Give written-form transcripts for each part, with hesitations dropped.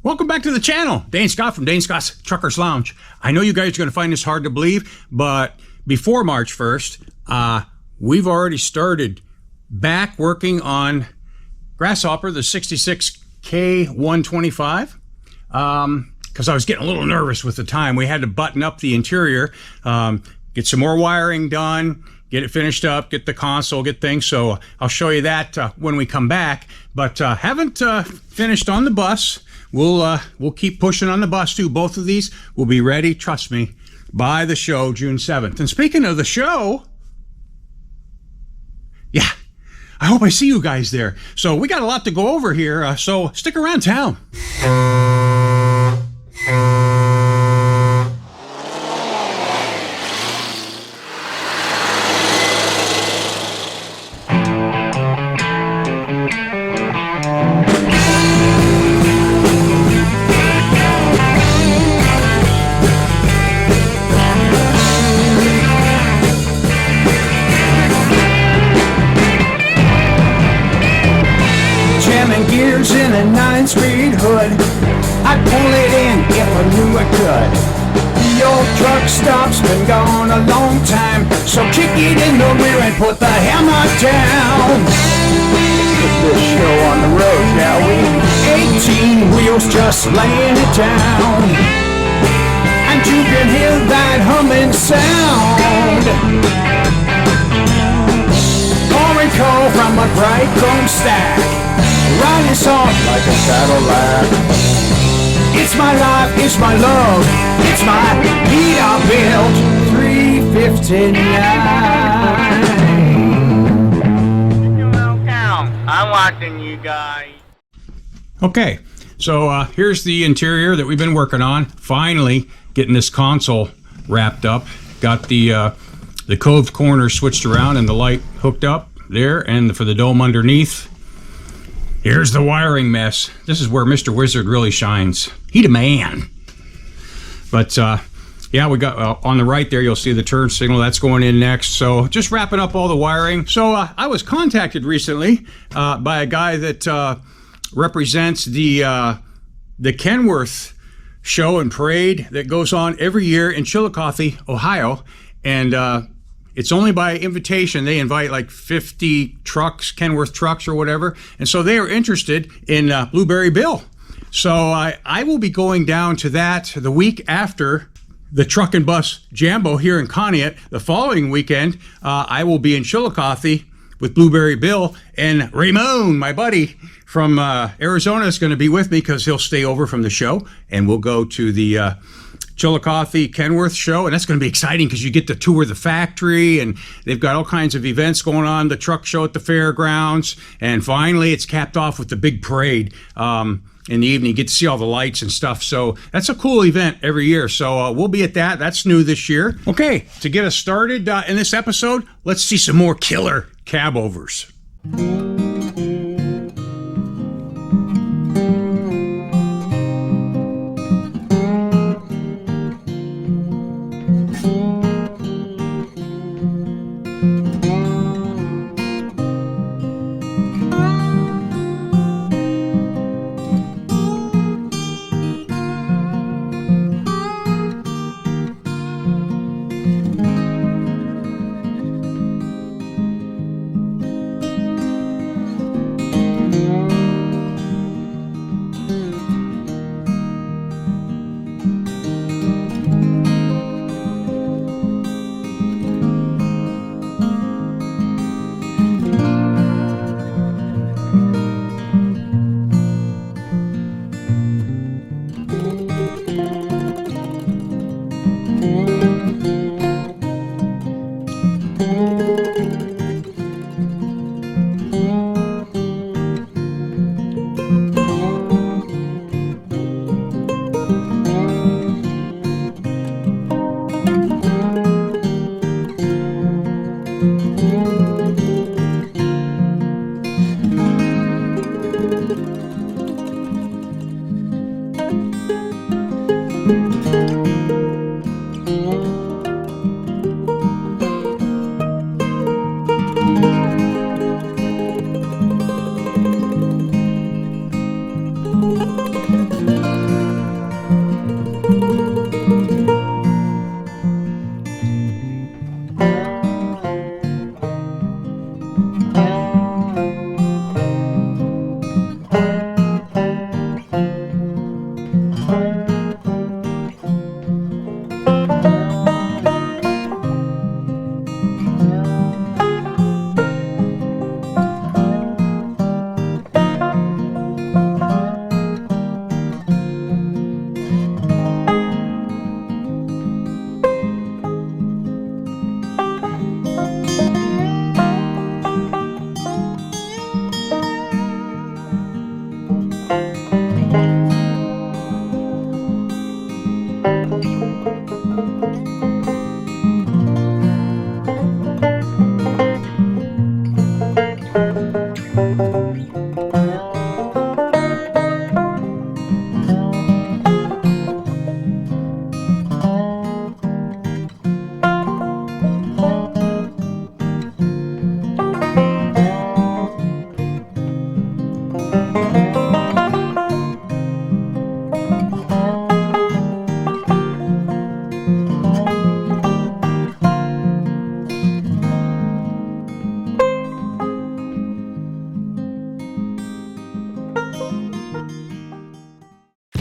Welcome back to the channel. Dane Scott from Dane Scott's Truckers Lounge. I know you guys are going to find this hard to believe, but before March 1st, we've already started back working on Grasshopper, the 66 K125, because I was getting a little nervous with the time. We had to button up the interior, get some more wiring done, get it finished up, get the console, get things. So I'll show you that when we come back. But haven't finished on the bus. We'll keep pushing on the bus too. Both of these will be ready, trust me, by the show June 7th. And speaking of the show, yeah, I hope I see you guys there. So we got a lot to go over here, so stick around town. Gears in a 9-speed hood, I'd pull it in if I knew I could. The old truck stop's been gone a long time, so kick it in the rear and put the hammer down. Let's get this show on the road, shall we? 18 wheels just laying it down, and you can hear that humming sound. Pouring coal from a bright chrome stack, riding soft like a Cadillac. It's my life, it's my love, it's my Peterbilt 359. I'm watching you guys. Okay, so here's the interior that we've been working on. Finally getting this console wrapped up. Got the cove corner switched around and the light hooked up there, and for the dome underneath. Here's the wiring mess. This is where Mr. Wizard really shines. He the man. But yeah, we got on the right there, you'll see the turn signal. That's going in next. So just wrapping up all the wiring. So I was contacted recently by a guy that represents the Kenworth show and parade that goes on every year in Chillicothe, Ohio. And it's only by invitation. They invite like 50 trucks, Kenworth trucks or whatever. And so they are interested in Blueberry Bill. So I will be going down to that the week after the Truck and Bus Jambo here in Conneaut. The following weekend, I will be in Chillicothe with Blueberry Bill. And Ramon, my buddy from Arizona, is going to be with me because he'll stay over from the show. And we'll go to the Chillicothe Kenworth show, and that's going to be exciting because you get to tour the factory, and they've got all kinds of events going on, the truck show at the fairgrounds, and finally it's capped off with the big parade in the evening. You get to see all the lights and stuff, so that's a cool event every year. So we'll be at that. That's new this year. Okay, to get us started in this episode, let's see some more killer cabovers.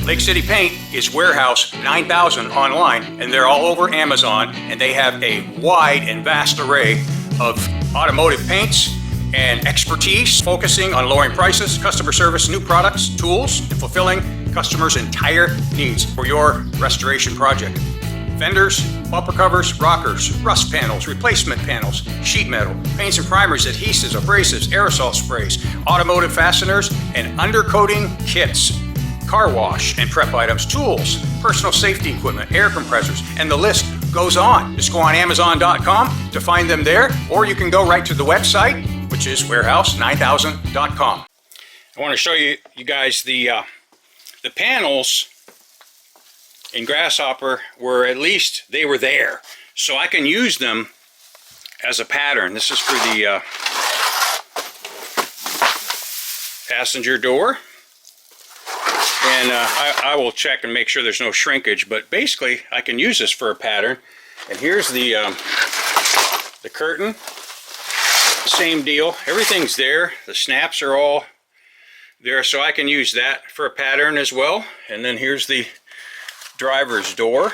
Lake City Paint is Warehouse 9000 online, and they're all over Amazon, and they have a wide and vast array of automotive paints and expertise focusing on lowering prices, customer service, new products, tools, and fulfilling customers' entire needs for your restoration project. Fenders, bumper covers, rockers, rust panels, replacement panels, sheet metal, paints and primers, adhesives, abrasives, aerosol sprays, automotive fasteners, and undercoating kits, car wash and prep items, tools, personal safety equipment, air compressors, and the list goes on. Just go on Amazon.com to find them there, or you can go right to the website, which is warehouse9000.com. I want to show you guys the panels in Grasshopper were, at least they were there, so I can use them as a pattern. This is for the passenger door, and I will check and make sure there's no shrinkage, but basically I can use this for a pattern. And here's the curtain, same deal, everything's there, the snaps are all there, so I can use that for a pattern as well. And then here's the driver's door,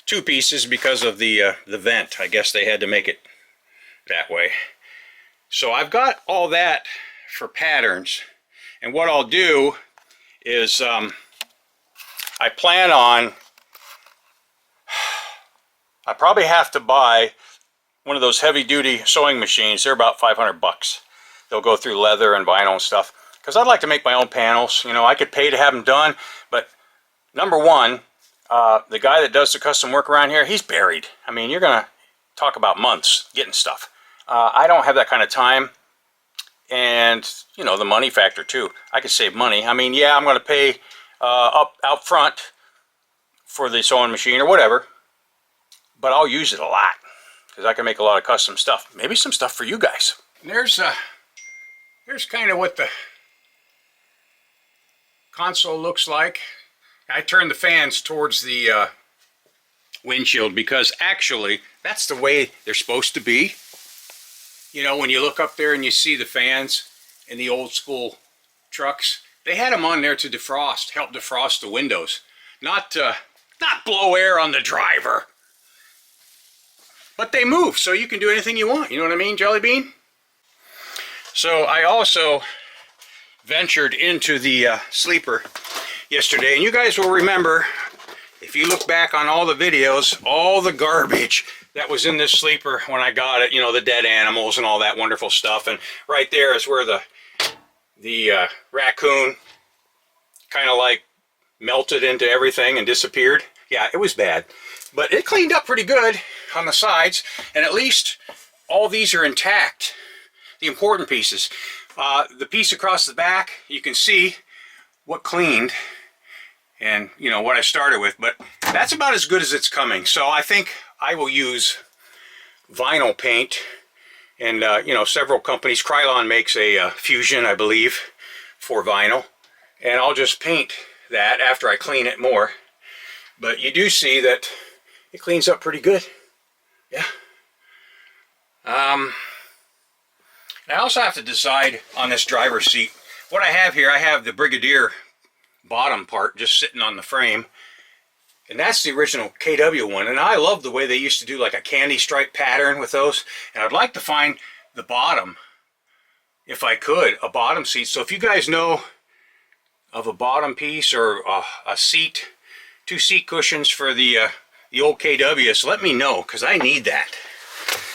two pieces because of the vent. I guess they had to make it that way. So I've got all that for patterns, and what I'll do is I plan on, I probably have to buy one of those heavy-duty sewing machines. They're about 500 bucks. They'll go through leather and vinyl and stuff, because I'd like to make my own panels. You know, I could pay to have them done, but number one, the guy that does the custom work around here, he's buried. I mean, you're gonna talk about months getting stuff. I don't have that kind of time, and you know, the money factor too. I could save money. I mean, yeah, I'm gonna pay out front for the sewing machine or whatever, but I'll use it a lot because I can make a lot of custom stuff. Maybe some stuff for you guys. And there's kind of what the console looks like. I turned the fans towards the windshield because actually that's the way they're supposed to be. You know, when you look up there and you see the fans in the old school trucks, they had them on there to defrost, help defrost the windows, not blow air on the driver. But they move, so you can do anything you want. You know what I mean, Jelly Bean? So I also ventured into the sleeper yesterday, and you guys will remember, if you look back on all the videos, all the garbage that was in this sleeper when I got it, you know, the dead animals and all that wonderful stuff. And right there is where the raccoon kind of like melted into everything and disappeared. Yeah, it was bad, but it cleaned up pretty good on the sides, and at least all these are intact, the important pieces. The piece across the back, you can see what cleaned and, you know, what I started with, but that's about as good as it's coming. So I think I will use vinyl paint, and you know, several companies, Krylon makes a Fusion, I believe, for vinyl, and I'll just paint that after I clean it more. But you do see that it cleans up pretty good. Yeah. I also have to decide on this driver's seat. What I have here, I have the Brigadier bottom part just sitting on the frame, and that's the original KW one, and I love the way they used to do like a candy stripe pattern with those, and I'd like to find the bottom, if I could, a bottom seat. So if you guys know of a bottom piece or a seat, two seat cushions for the old KWs, let me know, because I need that.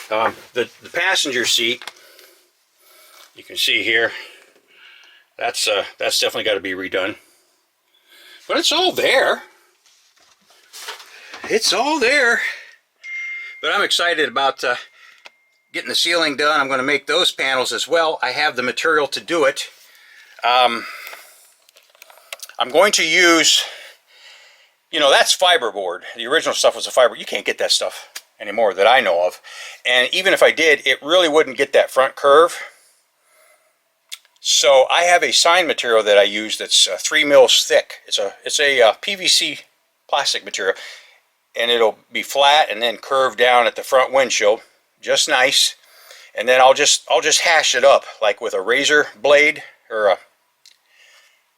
The passenger seat, you can see here, that's definitely got to be redone. But it's all there. It's all there. But I'm excited about getting the ceiling done. I'm going to make those panels as well. I have the material to do it. I'm going to use, you know, that's fiberboard. The original stuff was a fiber. You can't get that stuff anymore that I know of. And even if I did, it really wouldn't get that front curve. So I have a sign material that I use that's 3 mils thick. It's a PVC plastic material, and it'll be flat and then curve down at the front windshield, just nice. And then I'll just hash it up like with a razor blade or a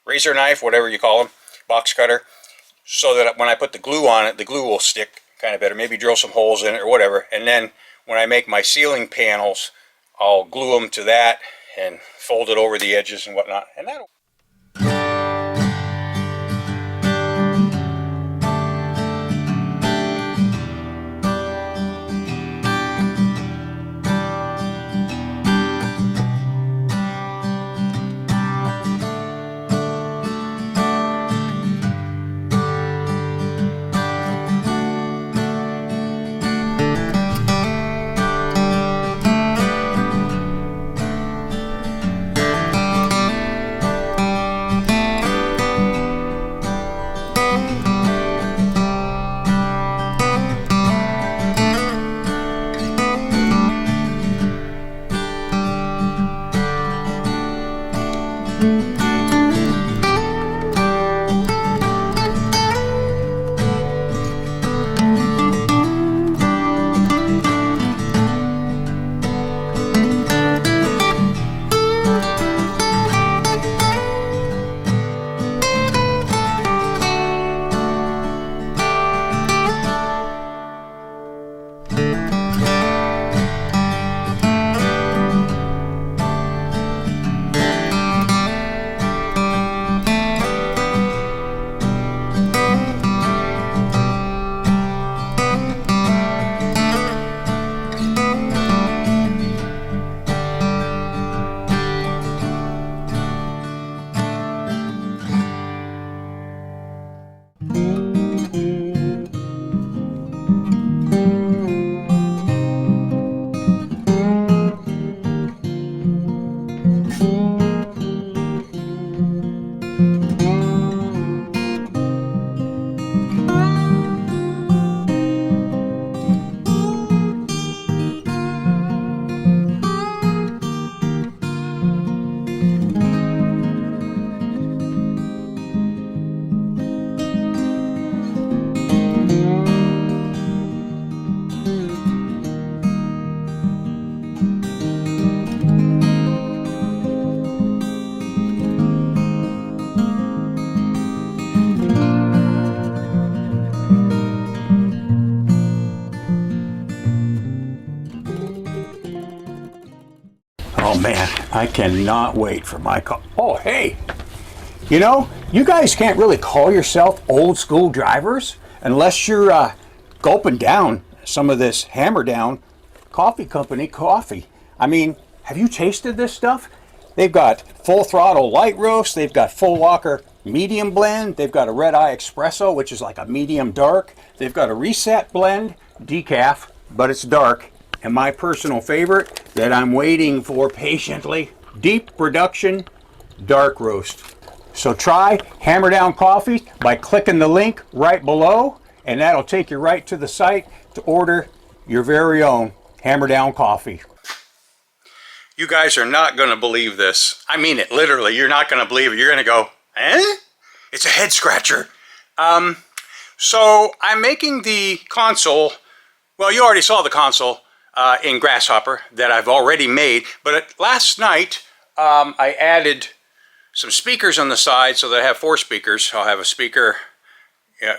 razor knife, whatever you call them, box cutter, so that when I put the glue on it, the glue will stick kind of better. Maybe drill some holes in it or whatever. And then when I make my ceiling panels, I'll glue them to that and fold it over the edges and whatnot. And that'll... Oh man, I cannot wait for my call. Oh hey, you know, you guys can't really call yourself old school drivers unless you're gulping down some of this Hammer Down Coffee Company coffee. I mean, have you tasted this stuff? They've got full throttle light roast, they've got full walker medium blend, they've got a red eye espresso, which is like a medium dark, they've got a reset blend, decaf, but it's dark. And my personal favorite that I'm waiting for patiently, deep production dark roast. So try Hammer Down Coffee by clicking the link right below, and that'll take you right to the site to order your very own Hammer Down Coffee. You guys are not going to believe this. I mean it, literally. You're not going to believe it. You're going to go, eh? It's a head scratcher. So I'm making the console. Well, you already saw the console in Grasshopper that I've already made. But last night, I added some speakers on the side so that I have 4 speakers. I'll have a speaker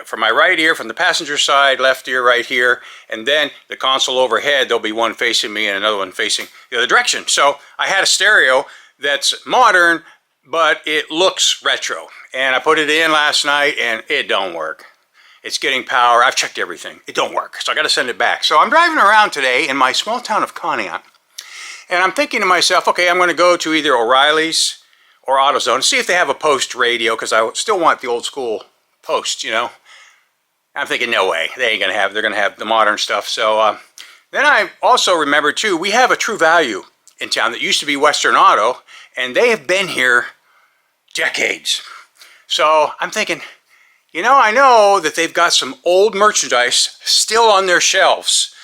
from my right ear, from the passenger side, left ear right here, and then the console overhead, there'll be one facing me and another one facing the other direction. So I had a stereo that's modern, but it looks retro. And I put it in last night and it don't work. It's getting power. I've checked everything. It don't work. So I got to send it back. So I'm driving around today in my small town of Conneaut, and I'm thinking to myself, okay, I'm going to go to either O'Reilly's or AutoZone and see if they have a Post radio, because I still want the old school Post, you know. I'm thinking, no way. They ain't going to have, they're going to have the modern stuff. So then I also remember too, we have a True Value in town that used to be Western Auto, and they have been here decades. So I'm thinking, you know, I know that they've got some old merchandise still on their shelves.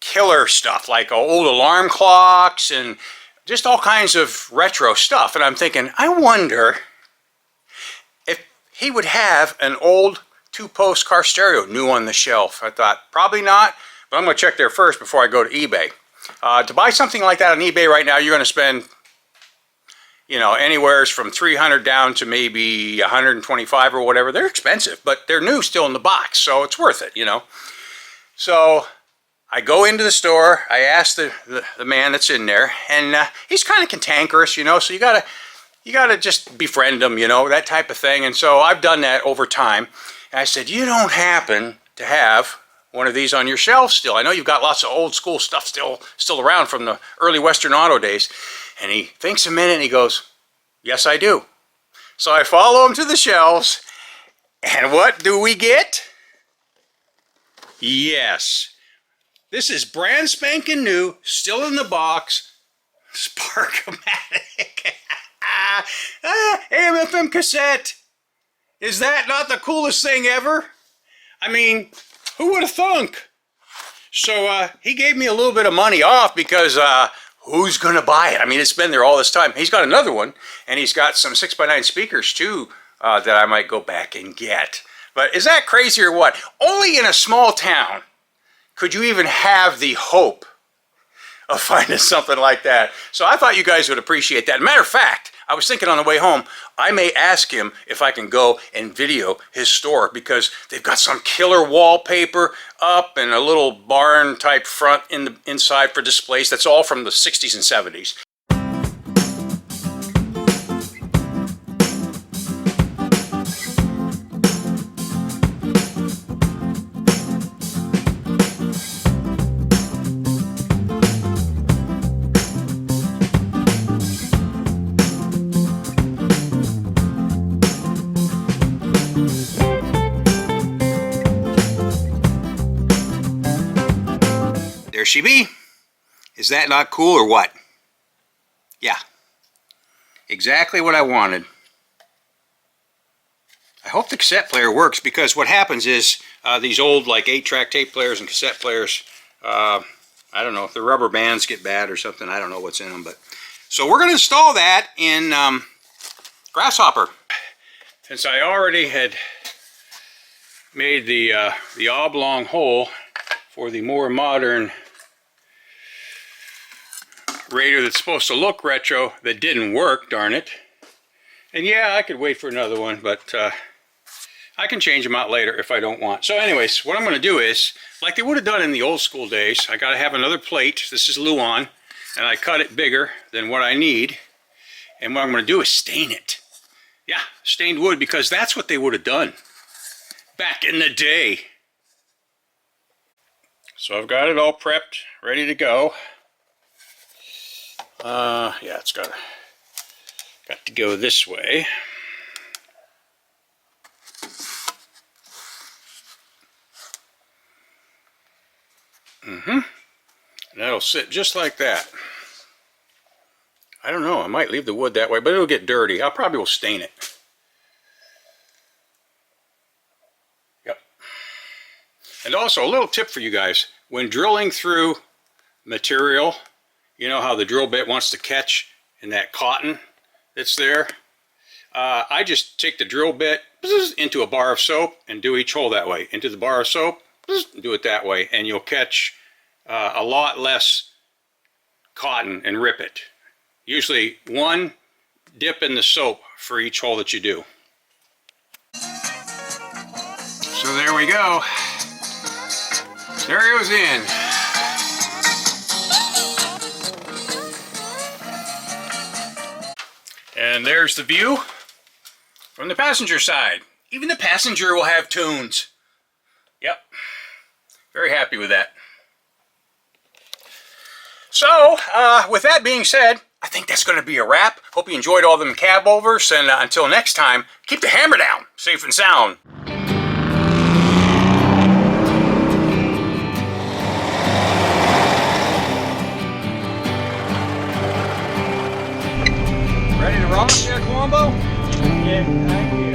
Killer stuff like old alarm clocks and just all kinds of retro stuff. And I'm thinking, I wonder if he would have an old 2-post car stereo new on the shelf. I thought, probably not, but I'm going to check there first before I go to eBay. To buy something like that on eBay right now, you're going to spend you know, anywhere from 300 down to maybe 125 or whatever. They're expensive, but they're new still in the box, so it's worth it, you know. So I go into the store, I ask the man that's in there, and he's kind of cantankerous, you know, so you gotta just befriend him, you know, that type of thing. And so I've done that over time. And I said, you don't happen to have one of these on your shelf still? I know you've got lots of old school stuff still around from the early Western Auto days. And he thinks a minute and he goes, yes, I do. So I follow him to the shelves, and what do we get? Yes. This is brand spanking new, still in the box, Spark-O-Matic. AM/FM cassette. Is that not the coolest thing ever? I mean, who would have thunk? So he gave me a little bit of money off because who's going to buy it? I mean, it's been there all this time. He's got another one, and he's got some 6x9 speakers too that I might go back and get. But is that crazy or what? Only in a small town could you even have the hope of finding something like that. So I thought you guys would appreciate that. Matter of fact, I was thinking on the way home, I may ask him if I can go and video his store, because they've got some killer wallpaper up and a little barn type front in the inside for displays. That's all from the 60s and 70s. There she be. Is that not cool or what? Yeah. Exactly what I wanted. I hope the cassette player works, because what happens is these old like 8-track tape players and cassette players, I don't know if the rubber bands get bad or something. I don't know what's in them. But so we're going to install that in Grasshopper. Since I already had made the oblong hole for the more modern radio that's supposed to look retro, that didn't work, darn it. And yeah, I could wait for another one, but I can change them out later if I don't want. So anyways, what I'm going to do is, like they would have done in the old school days, I got to have another plate. This is Luan, and I cut it bigger than what I need. And what I'm going to do is stain it. Yeah, stained wood, because that's what they would have done back in the day. So I've got it all prepped, ready to go. Yeah, it's got to go this way. And that'll sit just like that. I don't know, I might leave the wood that way, but it'll get dirty. I probably will stain it. Yep. And also, a little tip for you guys. When drilling through material, you know how the drill bit wants to catch in that cotton that's there? I just take the drill bit into a bar of soap and do each hole that way. Into the bar of soap, do it that way, and you'll catch a lot less cotton and rip it. Usually one dip in the soap for each hole that you do. So there we go. Stereo's in. And there's the view from the passenger side. Even the passenger will have tunes. Yep. Very happy with that. So, with that being said, I think that's going to be a wrap. Hope you enjoyed all them Cabovers, and until next time, keep the hammer down, safe and sound. Ready to rock, Jack Wombo? Yeah, thank you.